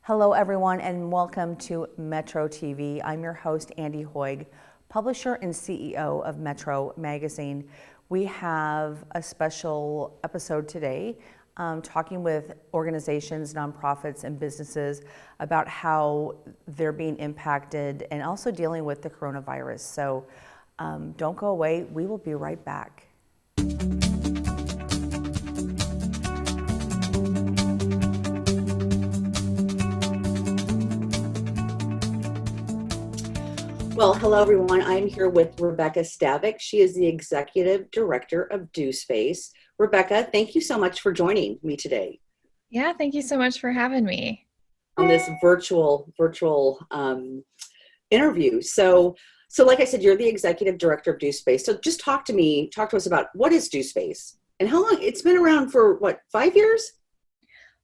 Hello, everyone, and welcome to metroTV. I'm your host, Andy Hoig, publisher and CEO of Metro Magazine. We have a special episode today talking with organizations, nonprofits, and businesses about how they're being impacted and also dealing with the coronavirus. So don't go away. We will be right back. Well, hello, everyone. I'm here with Rebecca Stavik. She is the Executive Director of Do Space. Rebecca, thank you so much for joining me today. Yeah, thank you so much for having me on this virtual interview. So like I said, you're the Executive Director of Do Space. So just talk to us about what is Do Space and how long it's been around for, what, 5 years?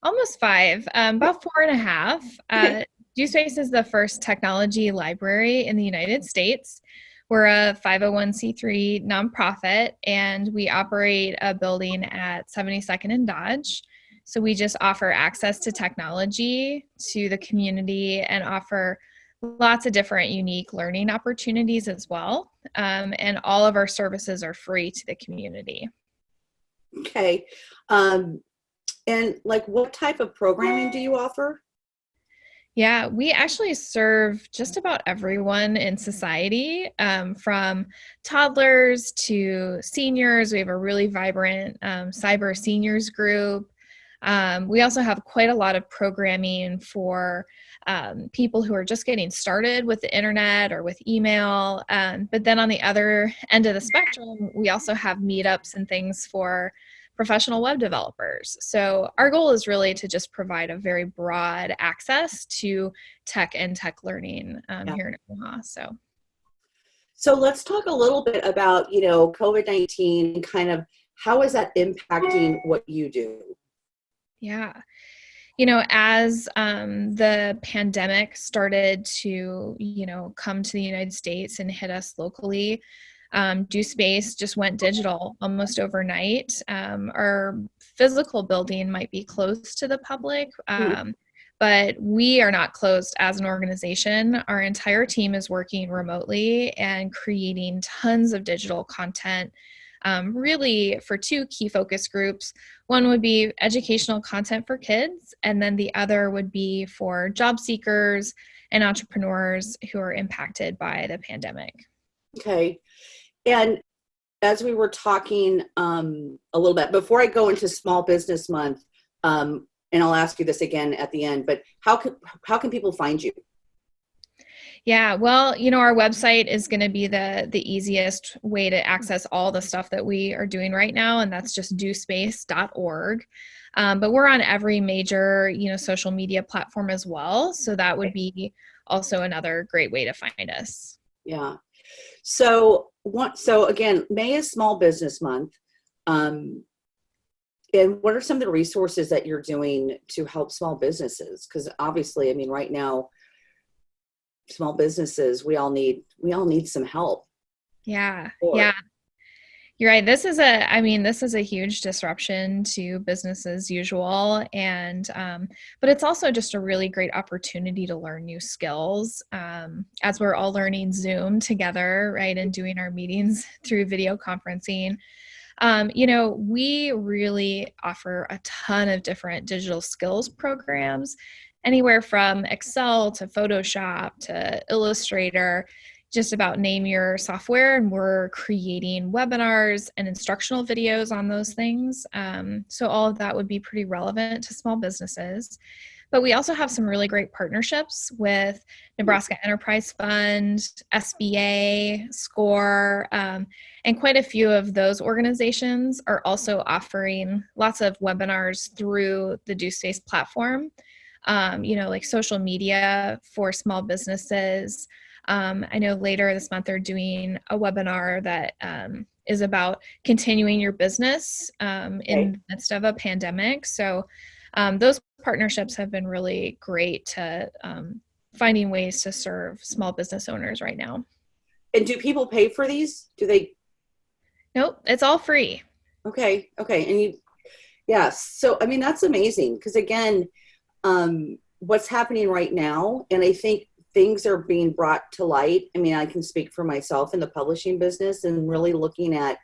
Almost 5, about 4.5. Okay. Do Space is the first technology library in the United States. We're a 501c3 nonprofit, and we operate a building at 72nd and Dodge. So we just offer access to technology to the community and offer lots of different unique learning opportunities as well. And all of our services are free to the community. Okay. And like, what type of programming do you offer? Yeah, we actually serve just about everyone in society, from toddlers to seniors. We have a really vibrant cyber seniors group. We also have quite a lot of programming for people who are just getting started with the internet or with email. But then on the other end of the spectrum, we also have meetups and things for professional web developers. So our goal is really to just provide a very broad access to tech and tech learning here in Omaha. So let's talk a little bit about, COVID-19 and kind of how is that impacting what you do? Yeah. As the pandemic started to, come to the United States and hit us locally, Do Space just went digital almost overnight. Our physical building might be closed to the public, but we are not closed as an organization. Our entire team is working remotely and creating tons of digital content, really for 2 key focus groups. One would be educational content for kids, and then the other would be for job seekers and entrepreneurs who are impacted by the pandemic. Okay. And as we were talking a little bit, before I go into Small Business Month, and I'll ask you this again at the end, but how can people find you? Yeah, well, our website is going to be the easiest way to access all the stuff that we are doing right now, and that's just dospace.org. But we're on every major, social media platform as well, so that would be also another great way to find us. Yeah. So again, May is Small Business Month. And what are some of the resources that you're doing to help small businesses? Because obviously, I mean, right now, small businesses, we all need some help. Yeah. Yeah. You're right. This is a huge disruption to business as usual. And, but it's also just a really great opportunity to learn new skills, as we're all learning Zoom together, right? And doing our meetings through video conferencing. We really offer a ton of different digital skills programs, anywhere from Excel to Photoshop to Illustrator. Just about name your software, and we're creating webinars and instructional videos on those things. So all of that would be pretty relevant to small businesses. But we also have some really great partnerships with Nebraska Enterprise Fund, SBA, SCORE, and quite a few of those organizations are also offering lots of webinars through the Do Space platform, like social media for small businesses. I know later this month they're doing a webinar that is about continuing your business in the midst of a pandemic. So those partnerships have been really great to finding ways to serve small business owners right now. And do people pay for these? Do they? Nope, it's all free. Okay. And yes. So, I mean, that's amazing because again, what's happening right now, and I think things are being brought to light. I mean, I can speak for myself in the publishing business and really looking at,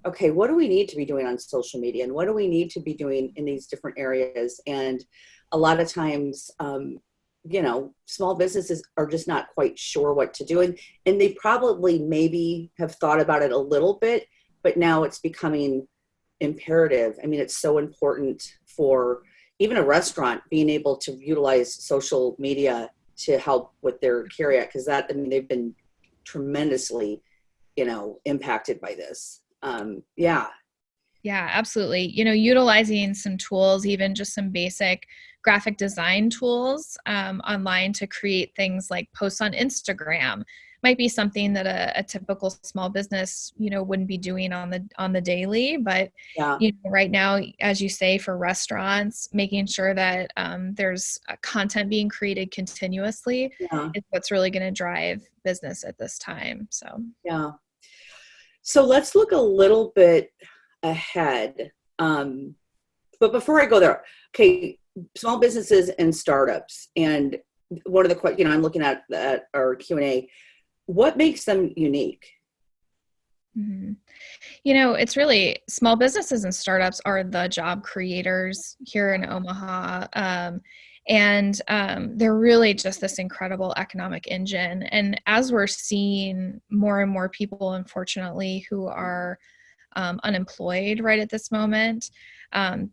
okay, what do we need to be doing on social media, and what do we need to be doing in these different areas? And a lot of times, small businesses are just not quite sure what to do. And they probably maybe have thought about it a little bit, but now it's becoming imperative. I mean, it's so important for even a restaurant being able to utilize social media to help with their carryout, because they've been tremendously, impacted by this. Yeah. Yeah, absolutely. Utilizing some tools, even just some basic graphic design tools online to create things like posts on Instagram might be something that a typical small business, wouldn't be doing on the daily. But Yeah. Right now, as you say, for restaurants, making sure that there's content being created continuously is what's really going to drive business at this time. So yeah. So let's look a little bit ahead. But before I go there, okay, small businesses and startups. And one of the questions, I'm looking at our Q&A, what makes them unique? Mm-hmm. It's really small businesses and startups are the job creators here in Omaha. And they're really just this incredible economic engine. And as we're seeing more and more people, unfortunately, who are unemployed right at this moment,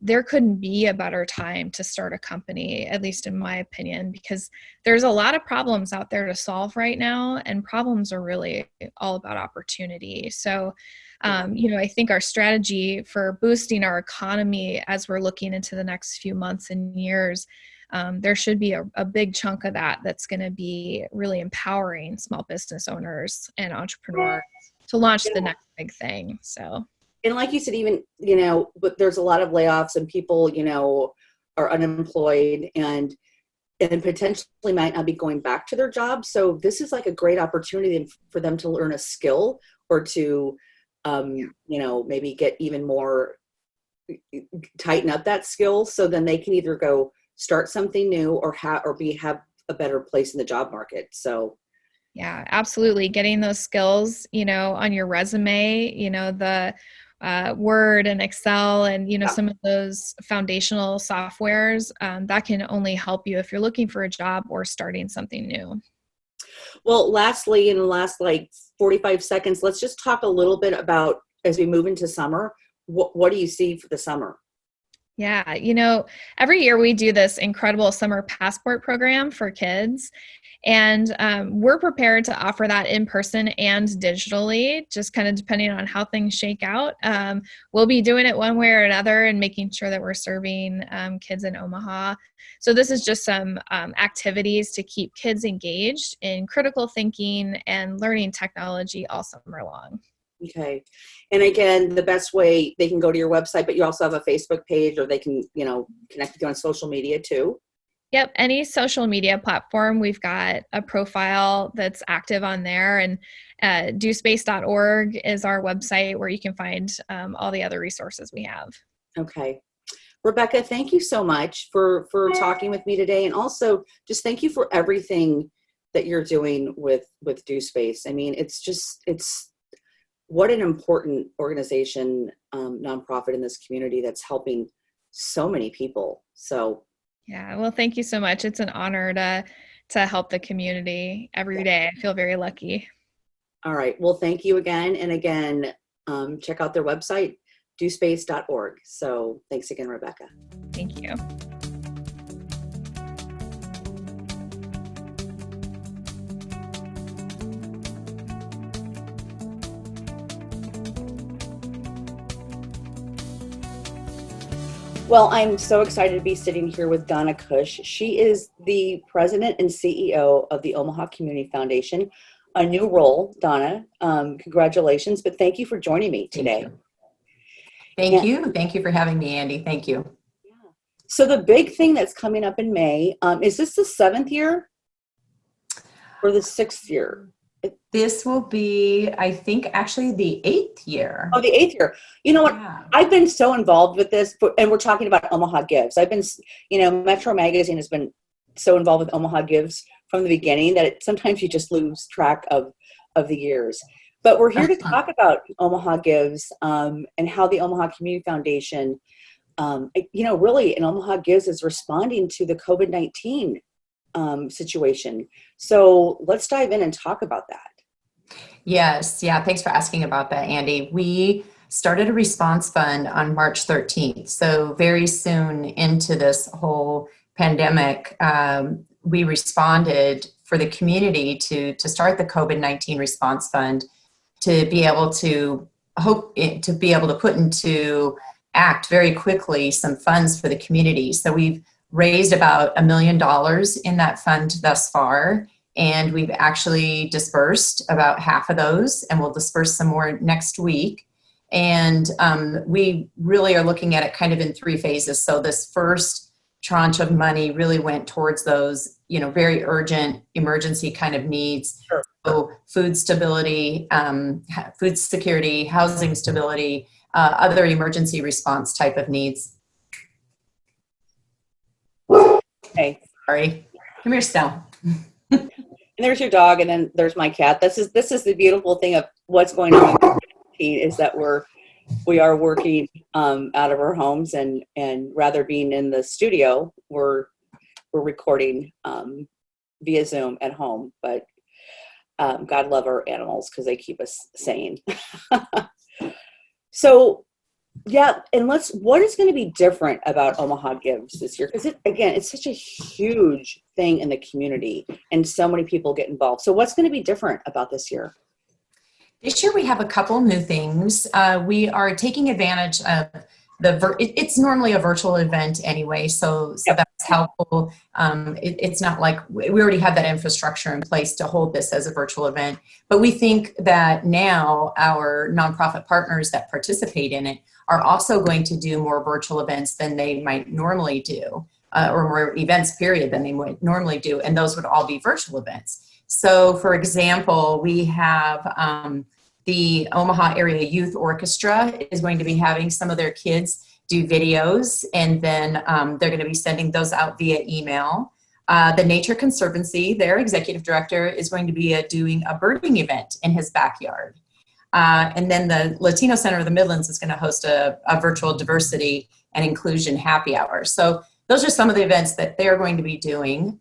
there couldn't be a better time to start a company, at least in my opinion, because there's a lot of problems out there to solve right now, and problems are really all about opportunity. So, I think our strategy for boosting our economy as we're looking into the next few months and years, there should be a big chunk of that's going to be really empowering small business owners and entrepreneurs to launch the next big thing. So, and like you said, even, but there's a lot of layoffs and people, are unemployed and potentially might not be going back to their job. So this is like a great opportunity for them to learn a skill or to, maybe get even more, tighten up that skill. So then they can either go start something new or have a better place in the job market. So yeah, absolutely. Getting those skills, on your resume, the Word and Excel and, some of those foundational softwares, that can only help you if you're looking for a job or starting something new. Well, lastly, in the last 45 seconds, let's just talk a little bit about, as we move into summer, what do you see for the summer? Yeah, every year we do this incredible summer passport program for kids. And we're prepared to offer that in person and digitally, just kind of depending on how things shake out. We'll be doing it one way or another and making sure that we're serving kids in Omaha. So this is just some activities to keep kids engaged in critical thinking and learning technology all summer long. Okay. And again, the best way, they can go to your website, but you also have a Facebook page, or they can, connect with you on social media too. Yep. Any social media platform, we've got a profile that's active on there, and dospace.org is our website where you can find all the other resources we have. Okay. Rebecca, thank you so much for talking with me today. And also just thank you for everything that you're doing with DoSpace. I mean, it's what an important organization, nonprofit in this community that's helping so many people. So yeah, well, thank you so much. It's an honor to help the community every day. I feel very lucky. All right. Well, thank you again. And again, check out their website, dospace.org. So thanks again, Rebecca. Thank you. Well, I'm so excited to be sitting here with Donna Cush. She is the president and CEO of the Omaha Community Foundation. A new role, Donna. Congratulations, but thank you for joining me today. Thank you. Thank you for having me, Andy. Thank you. Yeah. So the big thing that's coming up in May, is this the 7th year or the 6th year? This will be, I think, actually the 8th year. Oh, the 8th year. You know what? Yeah. I've been so involved with this, and we're talking about Omaha Gives. I've been, Metro Magazine has been so involved with Omaha Gives from the beginning that sometimes you just lose track of the years. But we're here to talk about Omaha Gives and how the Omaha Community Foundation, really, and Omaha Gives is responding to the COVID-19 situation. So let's dive in and talk about that. Yes. Yeah. Thanks for asking about that, Andy. We started a response fund on March 13th. So very soon into this whole pandemic, we responded for the community to start the COVID-19 response fund to be able to put into act very quickly some funds for the community. So we've raised about $1 million in that fund thus far, and we've actually dispersed about half of those, and we'll disperse some more next week. And we really are looking at it kind of in 3 phases. So this first tranche of money really went towards those, very urgent emergency kind of needs. Sure. So food stability, food security, housing stability, other emergency response type of needs. Okay. Sorry. Come here, Stell. And there's your dog, and then there's my cat. This is the beautiful thing of what's going on is that we are working out of our homes, and rather being in the studio, we're recording via Zoom at home. But God love our animals because they keep us sane. So, yeah, and what is going to be different about Omaha Gives this year? Because it's such a huge thing in the community, and so many people get involved. So what's going to be different about this year? This year we have a couple new things. We are taking advantage of it's normally a virtual event anyway, so Yep. that's helpful. It's not like we already have that infrastructure in place to hold this as a virtual event, but we think that now our nonprofit partners that participate in it are also going to do more virtual events than they might normally do, or more events period than they might normally do, and those would all be virtual events. So for example, we have the Omaha Area Youth Orchestra is going to be having some of their kids do videos, and then they're going to be sending those out via email. The Nature Conservancy, their executive director, is going to be doing a birding event in his backyard. And then the Latino Center of the Midlands is going to host a virtual diversity and inclusion happy hour. So those are some of the events that they're going to be doing.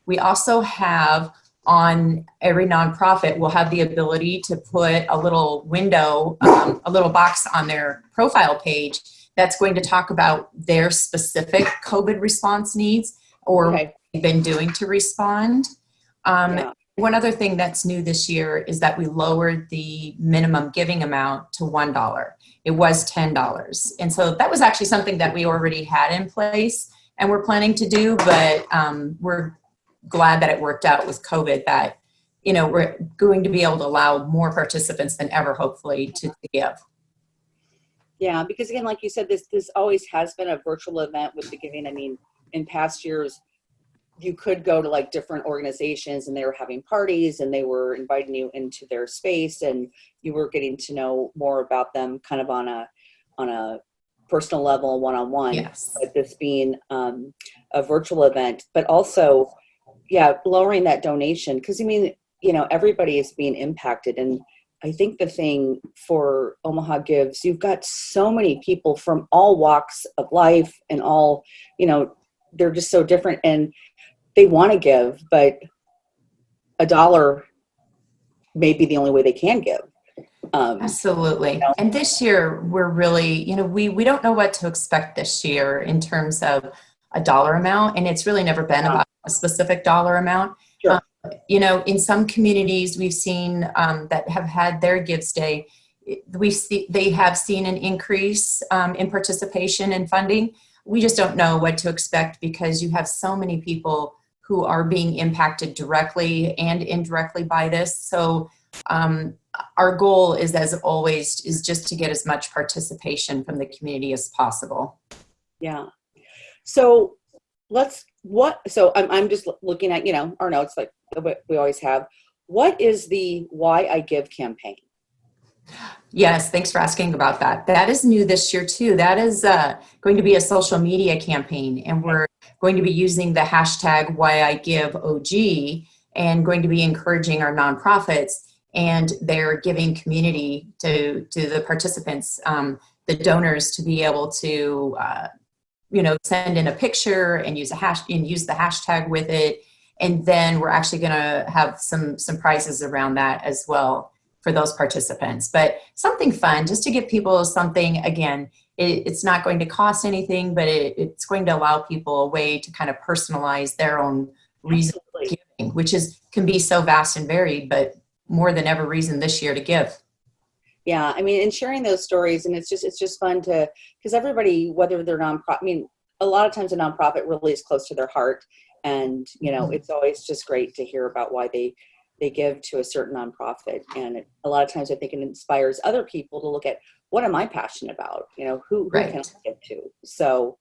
We also have, on every nonprofit, will have the ability to put a little window, a little box on their profile page that's going to talk about their specific COVID response needs or what they've been doing to respond. One other thing that's new this year is that we lowered the minimum giving amount to $1. It was $10. And so that was actually something that we already had in place and we're planning to do, but we're glad that it worked out with COVID that, we're going to be able to allow more participants than ever, hopefully, to give. Yeah, because again, like you said, this always has been a virtual event with the giving. I mean, in past years, you could go to like different organizations and they were having parties and they were inviting you into their space and you were getting to know more about them kind of on a personal level, one-on-one. Yes. But this being a virtual event, but also, lowering that donation, because everybody is being impacted. And I think the thing for Omaha Gives, you've got so many people from all walks of life and all, they're just so different and they want to give, but $1 may be the only way they can give. Absolutely. And this year we're really, we don't know what to expect this year in terms of a dollar amount. And it's really never been about a specific dollar amount. Sure. In some communities we've seen that have had their Gives Day, they have seen an increase in participation and funding. We just don't know what to expect because you have so many people who are being impacted directly and indirectly by this. So our goal is, as always, is just to get as much participation from the community as possible. Yeah. So I'm just looking at, our notes like we always have. What is the Why I Give campaign? Yes, thanks for asking about that. That is new this year too. That is going to be a social media campaign, and we're going to be using the hashtag WhyIGiveOG and going to be encouraging our nonprofits and their giving community to the participants, the donors, to be able to send in a picture and use the hashtag with it. And then we're actually going to have some prizes around that as well for those participants. But something fun, just to give people something. Again, it's not going to cost anything, but it's going to allow people a way to kind of personalize their own reason for giving, which can be so vast and varied, but more than ever reason this year to give. Yeah, I mean, and sharing those stories, and it's just fun because everybody, whether they're nonprofit, I mean, a lot of times a nonprofit really is close to their heart, and it's always just great to hear about why they give to a certain nonprofit, and a lot of times I think it inspires other people to look at, what am I passionate about? Who Right. can I give to? So,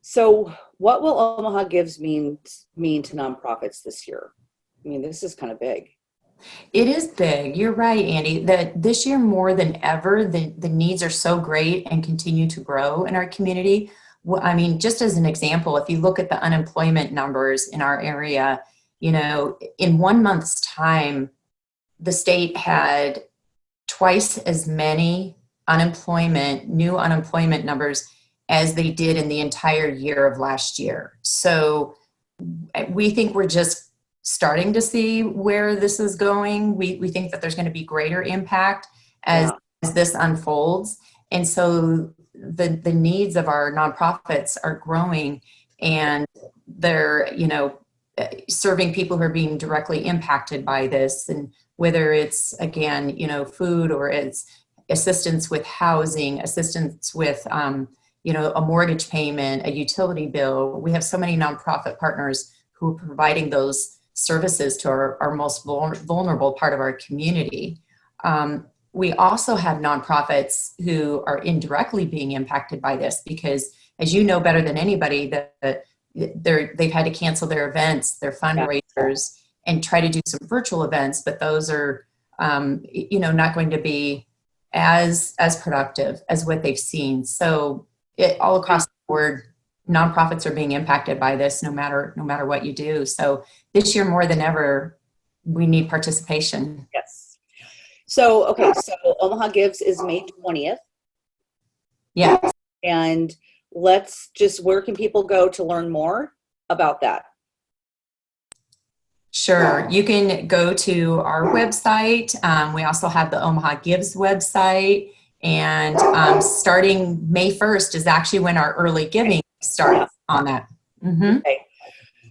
so what will Omaha Gives mean to nonprofits this year? I mean, this is kind of big. It is big. You're right, Andy, that this year more than ever, the needs are so great and continue to grow in our community. I mean, just as an example, if you look at the unemployment numbers in our area, in 1 month's time, the state had twice as many new unemployment numbers as they did in the entire year of last year. So we think we're just starting to see where this is going. We think that there's going to be greater impact as this unfolds. And so the needs of our nonprofits are growing, and they're, serving people who are being directly impacted by this. And whether it's, again, food, or it's assistance with housing, assistance with, a mortgage payment, a utility bill. We have so many nonprofit partners who are providing those services to our most vulnerable part of our community. We also have nonprofits who are indirectly being impacted by this because, as you know better than anybody, that they've had to cancel their events, their fundraisers, and try to do some virtual events, but those are not going to be as productive as what they've seen. So all across the board, nonprofits are being impacted by this, no matter what you do. So this year more than ever, we need participation. Yes. So, okay. So Omaha Gives is May 20th. Yes. And where can people go to learn more about that? Sure. You can go to our website. We also have the Omaha Gives website. And starting May 1st is actually when our early giving starts on that. Mm-hmm. Okay.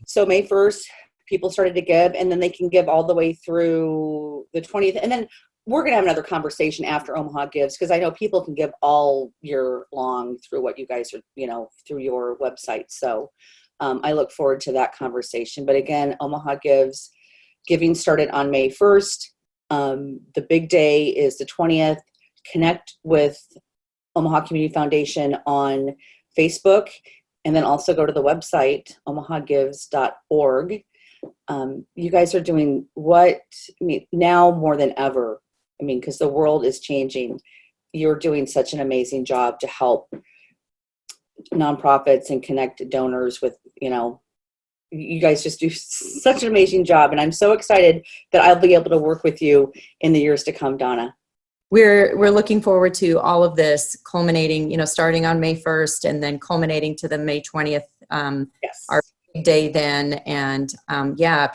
So May 1st, people started to give, and then they can give all the way through the 20th. And then we're going to have another conversation after Omaha Gives, because I know people can give all year long through what you guys are, through your website. So I look forward to that conversation. But again, Omaha Gives, giving started on May 1st. The big day is the 20th. Connect with Omaha Community Foundation on Facebook, and then also go to the website, omahagives.org. You guys are doing now more than ever. I mean, because the world is changing. You're doing such an amazing job to help nonprofits and connect donors with, you guys just do such an amazing job. And I'm so excited that I'll be able to work with you in the years to come, Donna. We're looking forward to all of this culminating, starting on May 1st and then culminating to the May 20th, our day then. And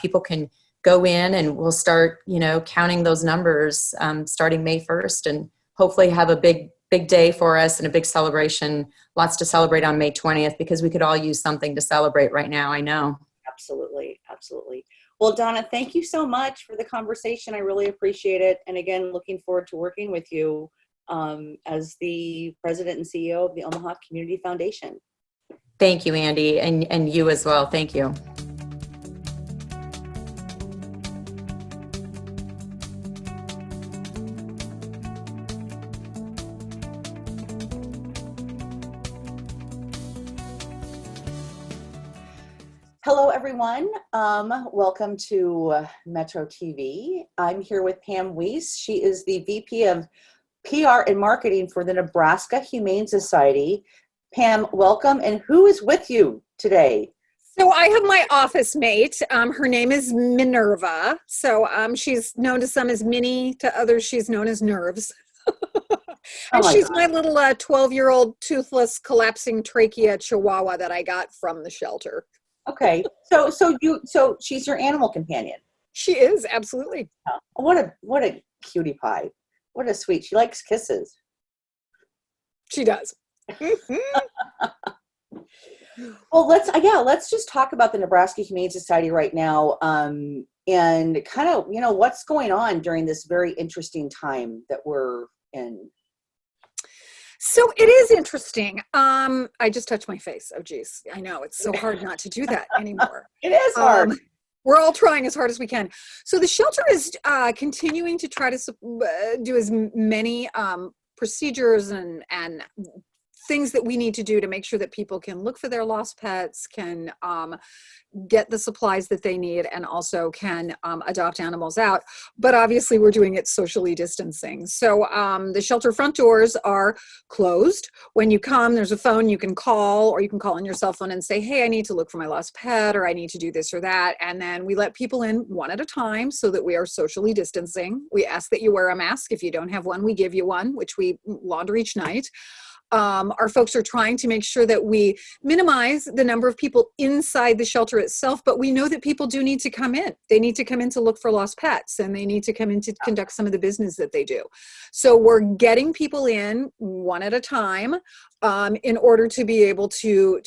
people can go in and we'll start, counting those numbers starting May 1st, and hopefully have a big day for us and a big celebration. Lots to celebrate on May 20th, because we could all use something to celebrate right now, I know. Absolutely. Absolutely. Well, Donna, thank you so much for the conversation. I really appreciate it. And again, looking forward to working with you as the president and CEO of the Omaha Community Foundation. Thank you, Andy, and you as well. Thank you. Hello, everyone. Welcome to Metro TV. I'm here with Pam Weiss. She is the VP of PR and Marketing for the Nebraska Humane Society. Pam, welcome. And who is with you today? So I have my office mate. Her name is Minerva. So she's known to some as Minnie, to others she's known as Nerves. And she's my little 12-year-old toothless collapsing trachea chihuahua that I got from the shelter. Okay. So she's your animal companion. She is, absolutely. Oh, what a cutie pie. What a sweet. She likes kisses. She does. Well, let's just talk about the Nebraska Humane Society right now, and kind of, what's going on during this very interesting time that we're in. So it is interesting. I just touched my face. Oh, geez. I know. It's so hard not to do that anymore. It is hard. We're all trying as hard as we can. So the shelter is continuing to try to do as many procedures and things that we need to do to make sure that people can look for their lost pets, can get the supplies that they need, and also can adopt animals out. But obviously we're doing it socially distancing. So the shelter front doors are closed. When you come, there's a phone you can call, or you can call on your cell phone and say, hey, I need to look for my lost pet, or I need to do this or that. And then we let people in one at a time so that we are socially distancing. We ask that you wear a mask. If you don't have one, we give you one, which we launder each night. Our folks are trying to make sure that we minimize the number of people inside the shelter itself, but we know that people do need to come in. They need to come in to look for lost pets, and they need to come in to conduct some of the business that they do. So we're getting people in one at a time in order to be able to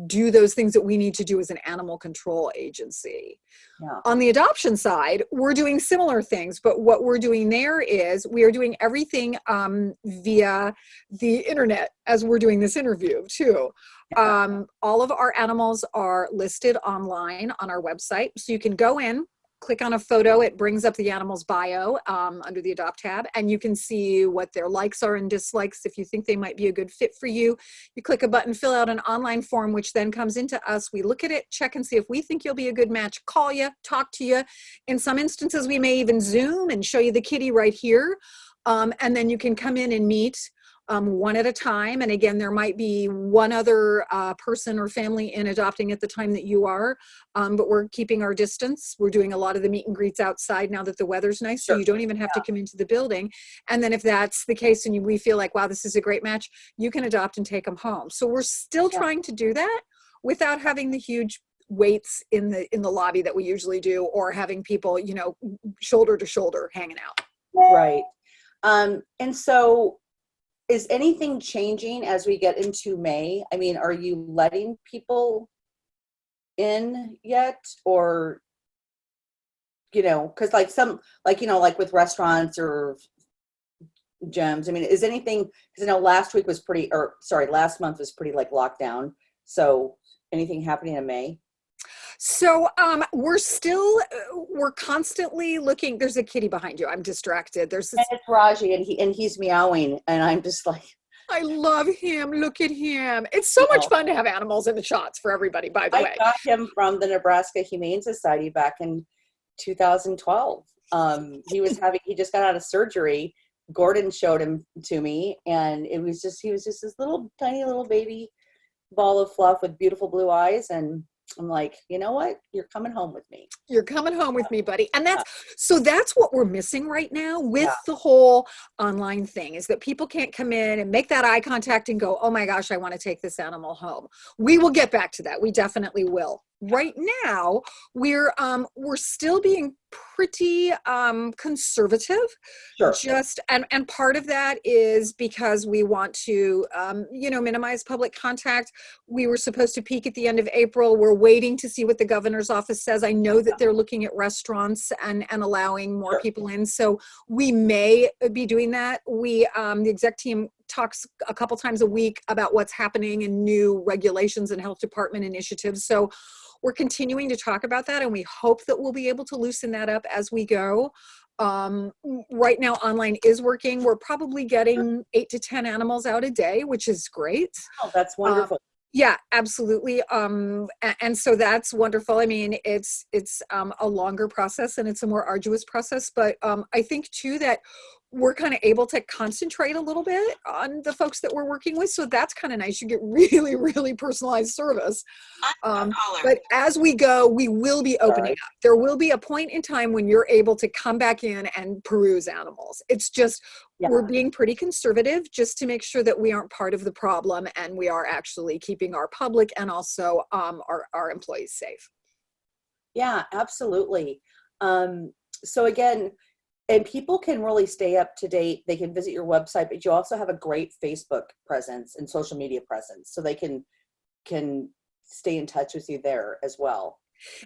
do those things that we need to do as an animal control agency. Yeah. On the adoption side, we're doing similar things, but what we're doing there is we are doing everything via the internet as we're doing this interview too. Yeah. All of our animals are listed online on our website. So you can go in, click on a photo, it brings up the animal's bio under the Adopt tab, and you can see what their likes are and dislikes. If you think they might be a good fit for you, you click a button, fill out an online form, which then comes into us. We look at it, check and see if we think you'll be a good match, call you, talk to you. In some instances, we may even Zoom and show you the kitty right here. And then you can come in and meet one at a time. And again, there might be one other person or family in adopting at the time that you are, but we're keeping our distance. We're doing a lot of the meet and greets outside now that the weather's nice, so you don't even have to come into the building. And then if that's the case and we feel like, wow, this is a great match, you can adopt and take them home. So we're still trying to do that without having the huge waits in the lobby that we usually do, or having people, shoulder to shoulder hanging out. Right. And so is anything changing as we get into May? I mean, are you letting people in yet? Or, because like with restaurants or gyms, I mean, is anything, because last month was pretty like lockdown. So anything happening in May? So we're constantly looking. There's a kitty behind you. I'm distracted. And it's Raji, and he's meowing, and I'm just like, I love him. Look at him. It's so much fun to have animals in the shots for everybody, by the way. I got him from the Nebraska Humane Society back in 2012. He just got out of surgery. Gordon showed him to me, and he was just this little tiny little baby ball of fluff with beautiful blue eyes. And I'm like, you know what? You're coming home with me. You're coming home with me, buddy. And that's what we're missing right now with the whole online thing, is that people can't come in and make that eye contact and go, oh my gosh, I want to take this animal home. We will get back to that. We definitely will. Right now, we're still being pretty conservative. Sure. And part of that is because we want to minimize public contact. We were supposed to peak at the end of April. We're waiting to see what the governor's office says. I know that they're looking at restaurants and allowing more people in, so we may be doing that. We the exec team talks a couple times a week about what's happening and new regulations and health department initiatives. So we're continuing to talk about that, and we hope that we'll be able to loosen that up as we go. Right now, online is working. We're probably getting 8 to 10 animals out a day, which is great. Oh, that's wonderful. Yeah, absolutely. And so that's wonderful. I mean, it's a longer process and it's a more arduous process, but I think too that we're kind of able to concentrate a little bit on the folks that we're working with. So that's kind of nice. You get really, really personalized service. But as we go, we will be opening up. There will be a point in time when you're able to come back in and peruse animals. It's just, we're being pretty conservative just to make sure that we aren't part of the problem and we are actually keeping our public and also our employees safe. Yeah, absolutely. So again, and people can really stay up to date. They can visit your website, but you also have a great Facebook presence and social media presence, so they can stay in touch with you there as well.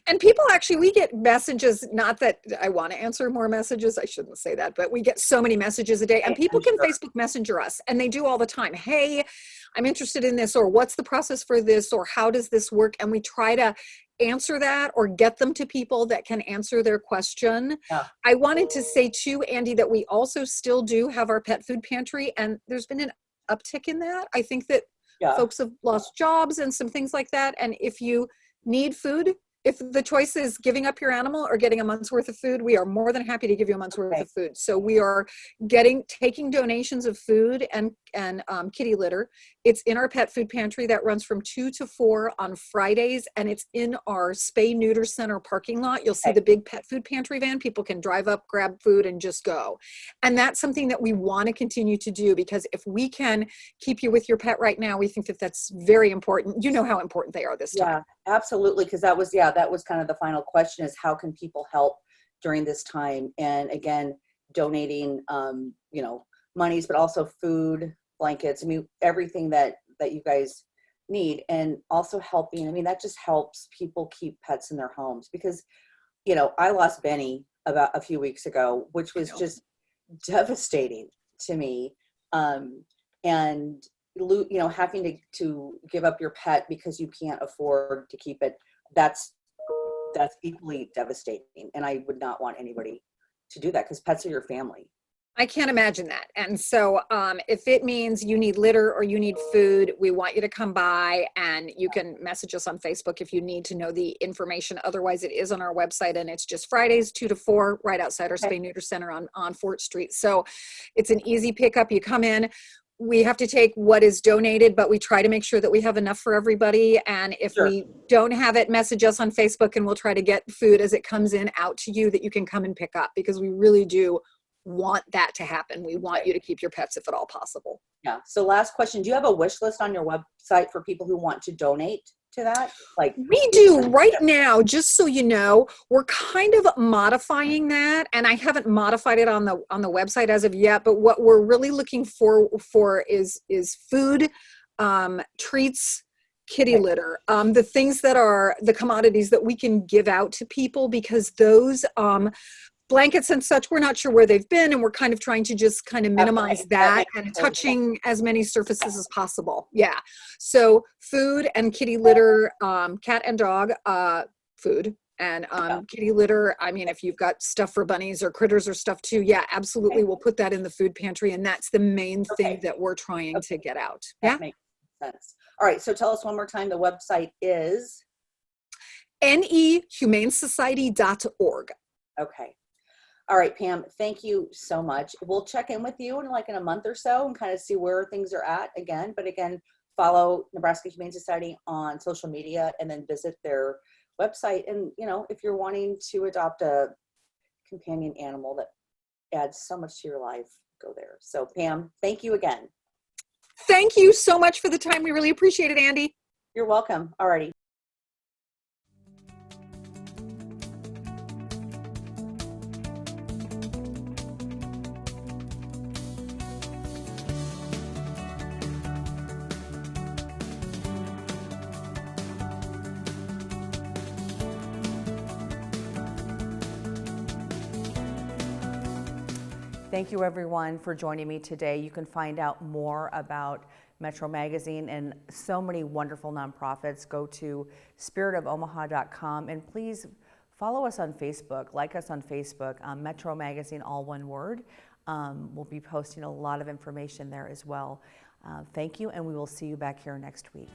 And people actually, we get messages, not that I want to answer more messages, I shouldn't say that, but we get so many messages a day, and people can Facebook Messenger us, and they do all the time. Hey, I'm interested in this, or what's the process for this, or how does this work? And we try to answer that or get them to people that can answer their question. Yeah. I wanted to say too, Andy, that we also still do have our pet food pantry, and there's been an uptick in that. I think that folks have lost jobs and some things like that. And if you need food, if the choice is giving up your animal or getting a month's worth of food, we are more than happy to give you a month's worth of food. So we are taking donations of food and kitty litter. It's in our pet food pantry that runs from 2 to 4 on Fridays, and it's in our spay neuter center parking lot. You'll see the big pet food pantry van. People can drive up, grab food, and just go. And that's something that we want to continue to do, because if we can keep you with your pet right now, we think that that's very important. You know how important they are this time. Yeah, absolutely. Because that was kind of the final question, is how can people help during this time? And again, donating, monies, but also food, blankets, I mean, everything that you guys need, and also helping. I mean, that just helps people keep pets in their homes, because, I lost Benny about a few weeks ago, which was just devastating to me. And, having to give up your pet because you can't afford to keep it, that's equally devastating. And I would not want anybody to do that, because pets are your family. I can't imagine that. And so if it means you need litter or you need food, we want you to come by, and you can message us on Facebook if you need to know the information. Otherwise, it is on our website, and it's just Fridays 2 to 4 right outside our spay neuter center on Fort Street. So it's an easy pickup. You come in. We have to take what is donated, but we try to make sure that we have enough for everybody. And if we don't have it, message us on Facebook, and we'll try to get food as it comes in out to you that you can come and pick up, because we really do want that to happen. We want you to keep your pets if at all possible. Yeah. So last question, do you have a wish list on your website for people who want to donate to that? Like, we do right now, just so you know, we're kind of modifying that, and I haven't modified it on the website as of yet, but what we're really looking for is food, treats, kitty litter, the things that are the commodities that we can give out to people, because those blankets and such, we're not sure where they've been, and we're kind of trying to just kind of minimize that and touching as many surfaces as possible. Yeah. So food and kitty litter, cat and dog food, and kitty litter. I mean, if you've got stuff for bunnies or critters or stuff too, yeah, absolutely. We'll put that in the food pantry, and that's the main thing that we're trying to get out. That makes sense. All right. So tell us one more time, the website is? nehumanesociety.org. Okay. All right, Pam, thank you so much. We'll check in with you in a month or so and kind of see where things are at again. But again, follow Nebraska Humane Society on social media, and then visit their website. And, if you're wanting to adopt a companion animal that adds so much to your life, go there. So Pam, thank you again. Thank you so much for the time. We really appreciate it, Andy. You're welcome. All righty. Thank you everyone for joining me today. You can find out more about Metro Magazine and so many wonderful nonprofits. Go to spiritofomaha.com, and please follow us on Facebook, like us on Facebook, Metro Magazine, all one word. We'll be posting a lot of information there as well. Thank you, and we will see you back here next week.